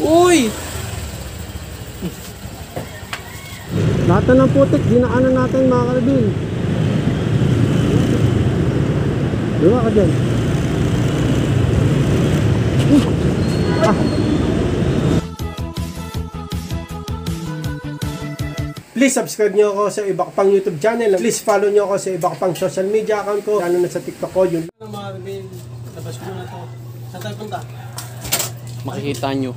Uy! Lahat na ng putik, dinaanan natin mga kalabil. Diba ka dyan? Please subscribe nyo ako sa iba ko pang YouTube channel. Please follow nyo ako sa iba ko pang social media account ko. Lalo na sa TikTok ko. Yun. Mga kalabil, labas ko na to. Saan tayo punta? Makikita nyo.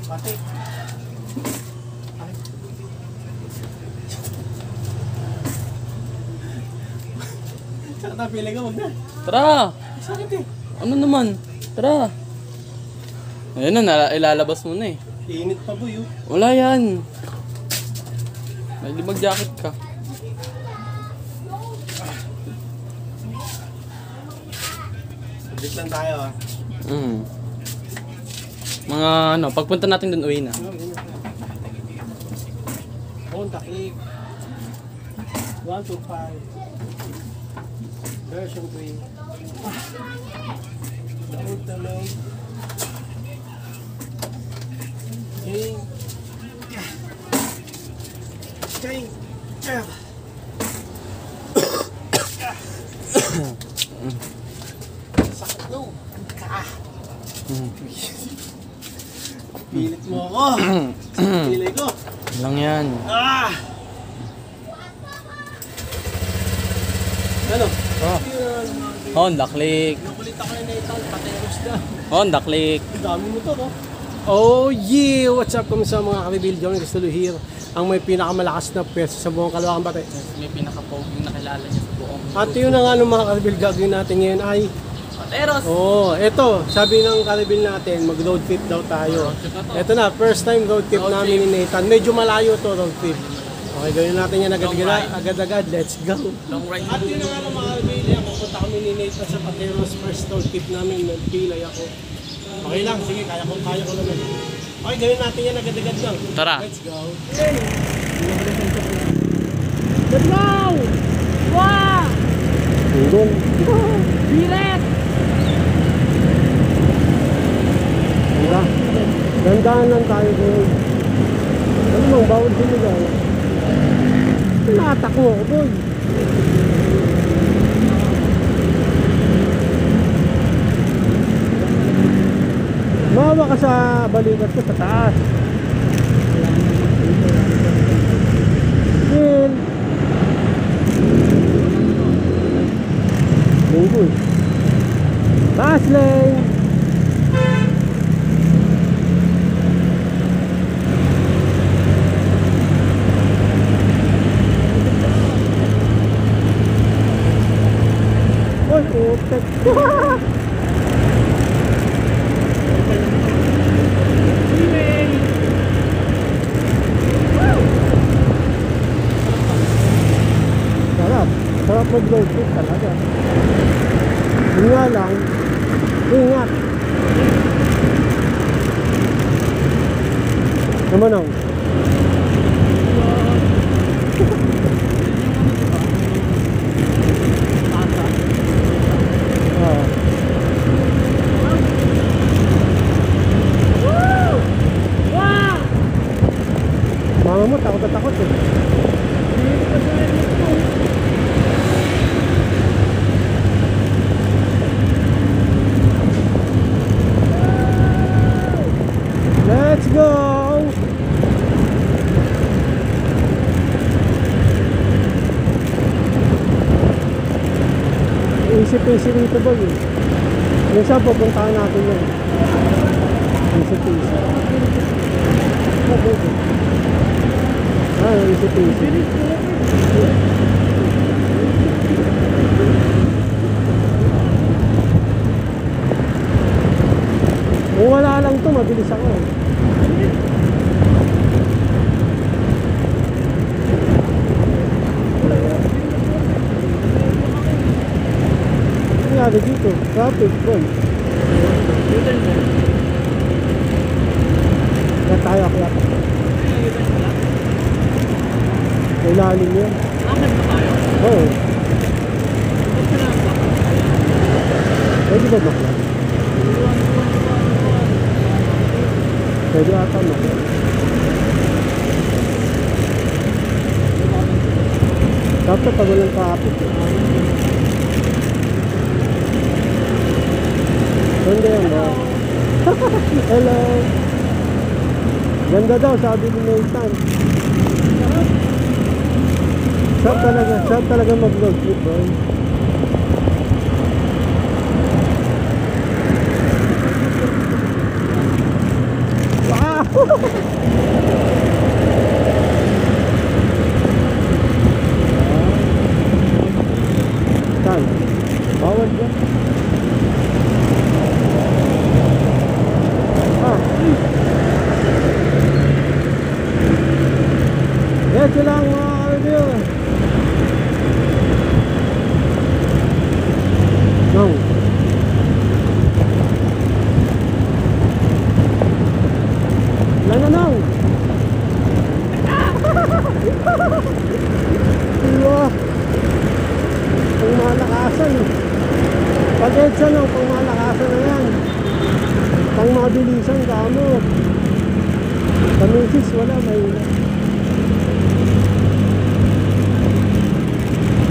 Pati. Saan tayo pili ka? Wag na. Tara! Sakit eh. Ano naman? Tara! Ayun na, ilalabas mo na eh. Init pa boy. Wala yan. May mag-jacket ka. Subit lang tayo ah. Mga ano, pagpunta natin dun, uwi na. Honda Click 125 version 3. The ultimate King sakit no. Pilit mo ako. Pilit ko. Lang yan. Ano? Honda Click. Nakulit ako na Nathan, pateros na. Honda Click. Dami mo to, no? Oh yeah! What's up kami sa mga kalibil? John Castulo here. Ang may pinakamalakas na pwesto sa buong Caloocan Bate. May pinaka-poging nakilala niya sa buong. At yun na nga ng mga kalibil gagawin natin ngayon ay Pateros! oh, eto, sabi ng kalibil natin, mag-road trip daw tayo. Eto na, first time road trip namin ni Nathan. Medyo malayo to road trip. Okay, gawin natin yan agad-agad. Let's go. Long ride. At yun na nga ng mga kalibil, pupunta kami ni Nathan sa Pateros. First road trip namin, nagpilay ako. Okay lang, sige, kaya ko naman. Okay, gawin natin yan agad-agad lang. Tara. Let's go. Let's go! Wow! Tulong. Bilet! Wala. Gandaan lang tayo boy. Ano bang bawal sinigaw? Tinatak mo ako boy. Mawa ka sa balikat ko sa taas. Chill. Bunggoy. Taas lane. Oy, utek. Sarap mag-road trip talaga. Yun nga lang, ingat. Naman ang mama mo takot na takot eh. Let's go! Easy-peasy rito boy eh. Yung saan pupuntahan natin yun. Easy-peasy. Easy-peasy. Kung wala lang to, mabilis ako. Nangyari dito, traffic boy. Kaya tayo akyat. Ilalim yan. Bakit ba tayo? Oo. Pwede ba bakla? Pwede ata mo. Dapat pag walang traffic. Hindi yan ba? Hello. Ganda daw, sabi ni Nathan. Sarap talaga mag-vlog trip, boy. Wow! Saan? Bawal ba? Diretso lang mga review. Nong. Wala na nong. Iwa. Pang malakasan. Pag-edsa nong, pang malakasan na yan. Pang mabilisan kamo. Pamisis wala, mahina.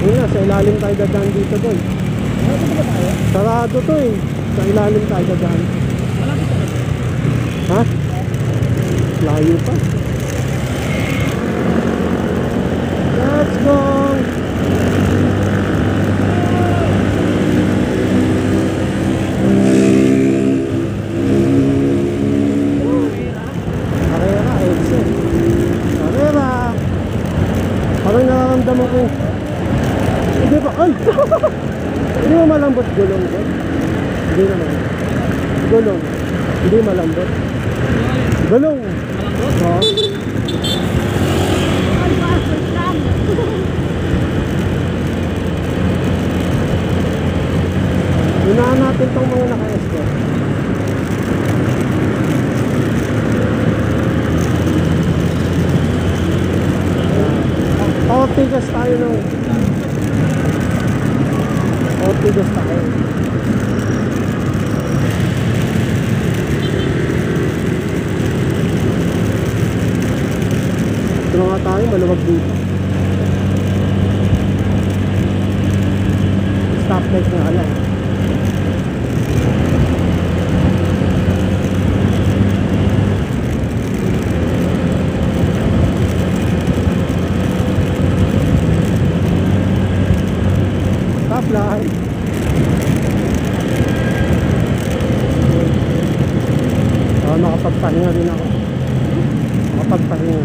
Yun na, sa ilalim tayo dadaan dito doon. Sarado to eh. Sa ilalim tayo dadaan. Ha? Layo pa. Let's go! Karera, exit. Karera! Parang nararamdaman ko. Hindi ba? Ay! Hindi mo malambot gulong ko? Hindi naman. Gulong. Hindi malambot. Gulong. Oo. Unahan natin tong mga naka-escort. Tigas tayo nung tigas tayo. Ito na nga tayo, maluwag dito. Stoplight na alam. Stoplight. Makapagpahinga din ako. Makapagpahinga.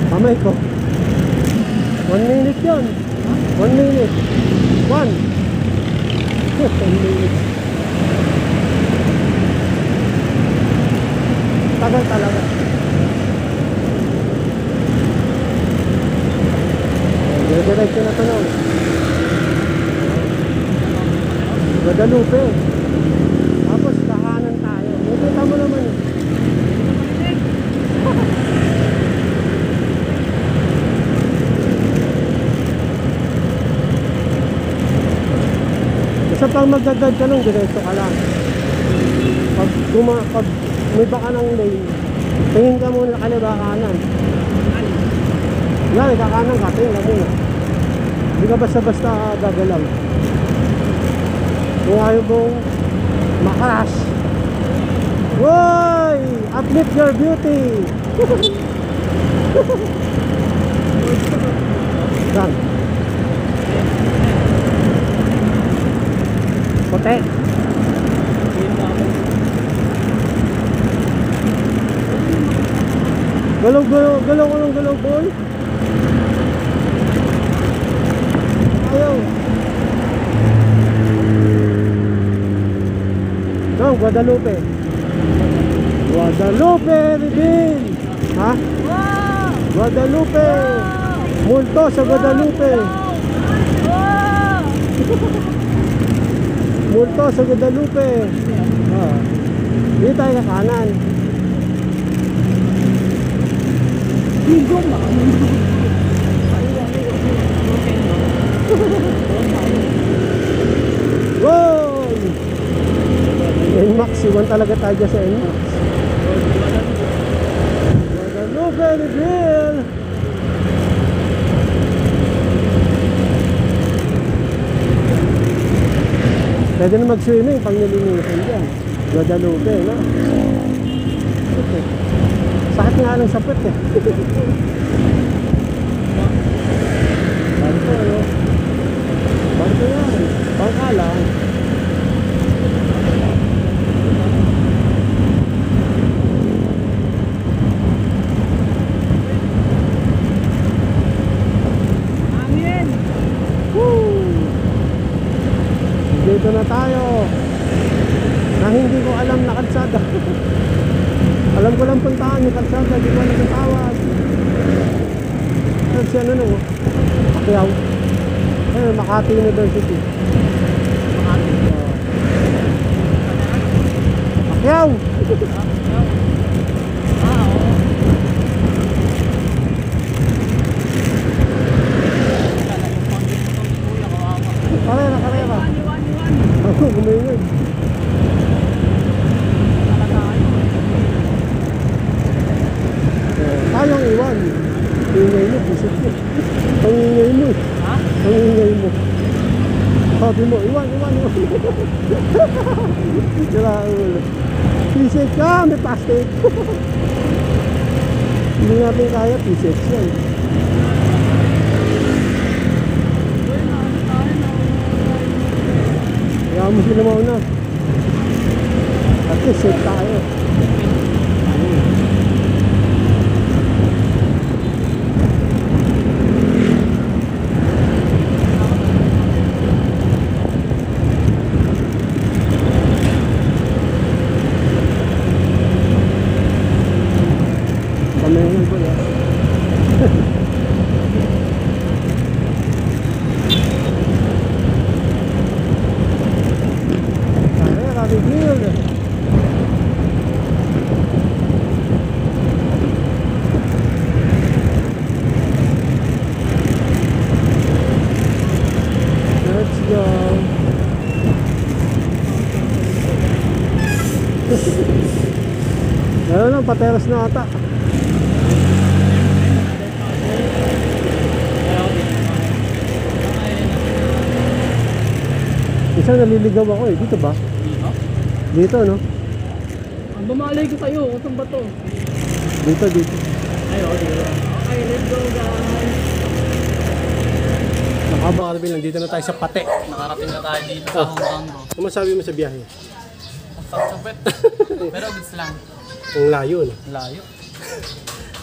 Kamay ko. 1 minute yun. 1 minute. 1 minute. Tagal talaga. Diretso na tanong. Guadalupe. Tapos kahanan tayo. Nakita mo naman eh. Basta pag magdadad ka lang, diretso ka lang. Pag may baka ng lane, tingin ka muna kaliwa kanan. Yan, kakanan ka, tingin ka muna. Hindi ka basta-basta gagalaw. Kung ayaw mong makaras. Woy! Uplift your beauty! Yan. Puti. Gulong bol. Ayaw. Dong, Guadalupe. Guadalupe, reveal. Ha? Wow! Guadalupe. Wow! Multo sa Guadalupe. Wow! Multo sa Guadalupe. Ah. Dito tayo sa kanan. Wow! NMAX, iwan talaga tayo sa NMAX. Guadalupe Reveal. Pwede na mag-swimming pang nilinisan dyan. Guadalupe, no? Sakit nga lang sa pet eh. Barko, no? Barko yan. Bangka lang. Hangin! Woo! Dito na tayo. Na hindi ko alam na kalsada. Alam ko lang puntahan yung kalsada, di ko alam ang tawag. Ayun siya ano no? Pacquiao. Ayun, Makati University. Pacquiao! Karera, karera. Ako, gumingin. Tayong iwan. Ingay mo, bisit mo. Ang ingay mo. Ha? Ang ingay mo. Sabi mo, iwan. Sila ulo. Bisit ka, may plastic. Hindi natin kaya, bisit yan. Kaya mo sila mauna. At least safe tayo. Pamingin ko yan. Let's go. Meron lang, pateras na ata. Isang naliligaw ako eh, dito ba? Dito? Dito no? Ang bumalay ko sa'yo, kung saan ba to? Dito. Ay, oo, dito. Okay, let's go guys! Nakabang lang, dito na tayo sa Pate. Nakarating na tayo dito sa hometown bro. Ano masabi mo sa biyahe? Sapsapet. Pero goods lang. Ang layo no? Layo.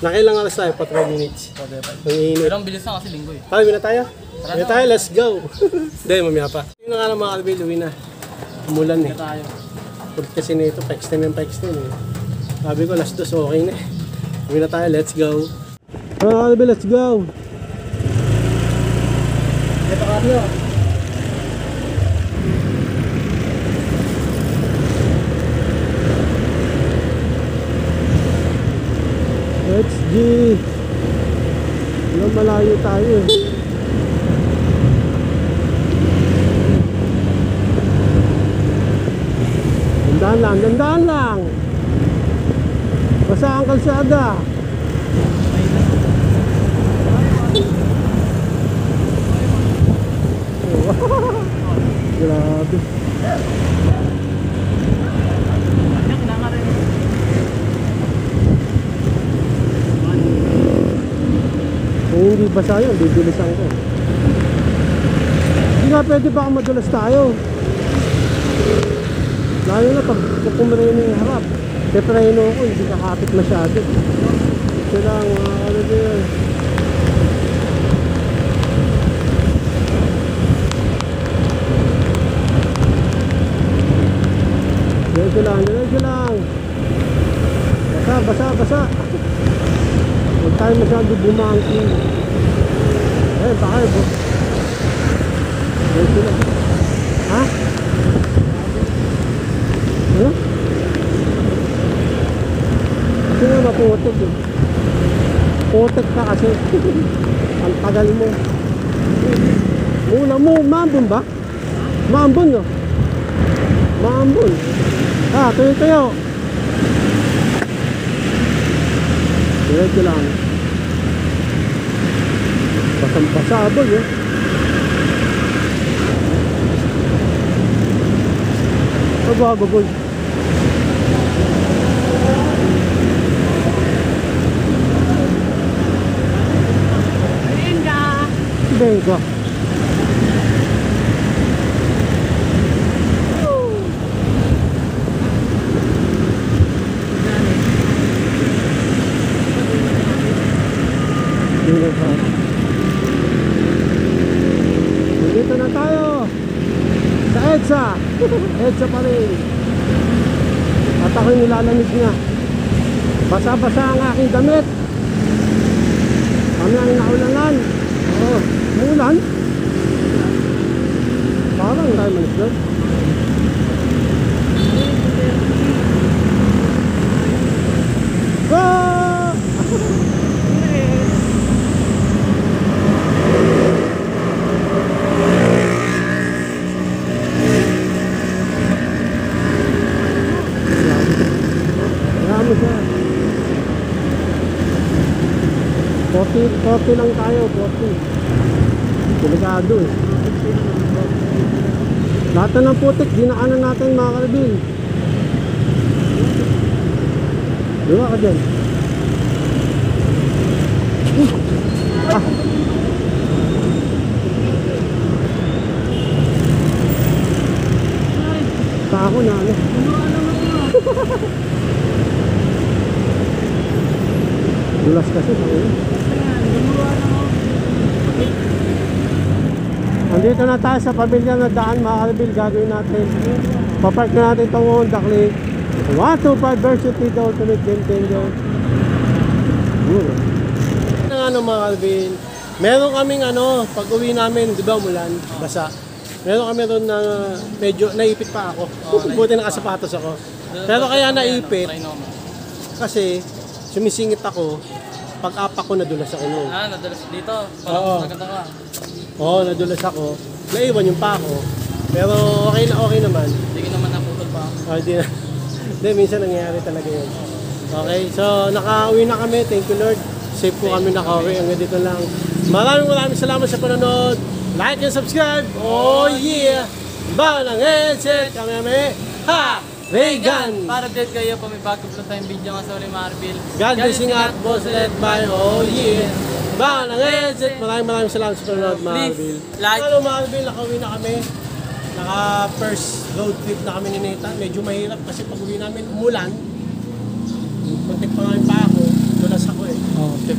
Nakailang alas tayo? 4 minutes. Pwede pa. Ang init. Pero ang bilis na kasi linggo eh. Tara, na tayo? Tara tayo, let's go! Hindi, mamaya pa. Yun na nga lang mga kalbil, uwi na. Umulan eh. Hindi tayo. Pag kasi nito, pa-extend eh. Sabi ko, last 2, okay na eh. Uwi na tayo, let's go! Tara mga kalbil, let's go! Ito ka nyo. Let's G! Walang malayo tayo eh. Dandaan lang. Basa ang kalsada. Grabe. Kung hindi basa yun, bibilisan ko. Hindi nga pwede baka madulas tayo. Lalo na pag pumireno yung harap. Tepreno ko, hindi kakapit masyado. Ito lang, ano din. Diretso lang. Basa. Huwag tayo masyado bumangking. Eh, tayo po. Diretso lang. Ha? Ano? Kasi nga maputek eh. Putek ka kasi. Ang tagal mo. Mula mo, maambon ba? Maambon no? Maambon. Ah, tuyo. Diretso lang. Basang-basabol eh. Babagol. Linda! Bengka. Dito na tayo sa EDSA. EDSA pa rin. At ako'y nilalamig niya. Basa-basa ang aking damit. Kami ang naulanan. Oo, umulan. Parang tayo manis doon. Go! Marami siya. 40 lang tayo, 40. Delikado eh. Lahat na ng putik, dinaanan natin mga kalabil. Diba ka dyan? Ah. Tako na ano. Dulas kasi sa ulo. Andito na tayo sa pamilya na daan mga kalabil. Gagawin natin. Papark na natin itong Honda Click 125 version 3 the ultimate game changer. Ano mga kalabil, meron kaming pag uwi namin, di ba umulan, basa. Meron kami ron na medyo naipit pa ako. Buti nakasapatos ako. Pero kaya naipit kasi sumisingit ako. Pag-apa ko nadulas ako noon. Nadulas dito. Oo. Naganda ka. Oo, nadulas ako. Naiwan yung pa ako. Pero okay naman. Hindi naman naputol pa. Hindi na. Hindi, minsan nangyayari talaga yun. Okay, so nakauwi na kami. Thank you Lord. Safe po kami nakauwi. Hanggang dito lang. Maraming salamat sa panonood. Like and subscribe. Oh yeah! Ba ng headset. Kami. Ha! Reagan! Para dead kayo pa may bago pa tayong video nga sa uli Marbil. God blessing at boss led by oh yeah! Ba ng headset. Maraming salamat sa panonood Marbil. Like. Hello Marbil, nakauwi na kami. Naka first road trip na kami ni Nathan. Medyo mahirap kasi pag uwi namin umulan. Muntik pa ngayon pa ako. Dulas ako eh.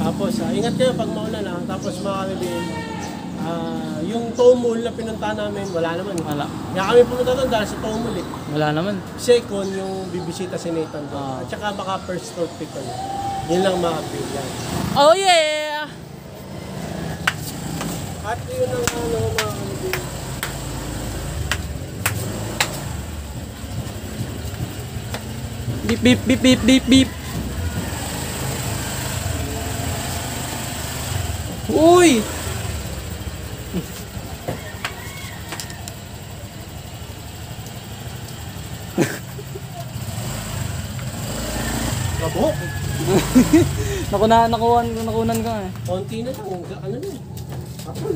Tapos ingat kayo pag maulan ha. Tapos mga Marbil, yung Tomul na pinunta namin, wala naman. Wala. Kaya kami pumunta doon dahil sa Tomul eh. Wala naman. Second, yung bibisita si Nathan doon. At saka baka first road trip kami. Yun lang mga Marbil yan. Oh yeah! At yun ang mga Marbil. Beep beep beep beep beep beep. Uy! Kabok! Nakunan ka eh. Konti na lang. Ano na eh. Kapal.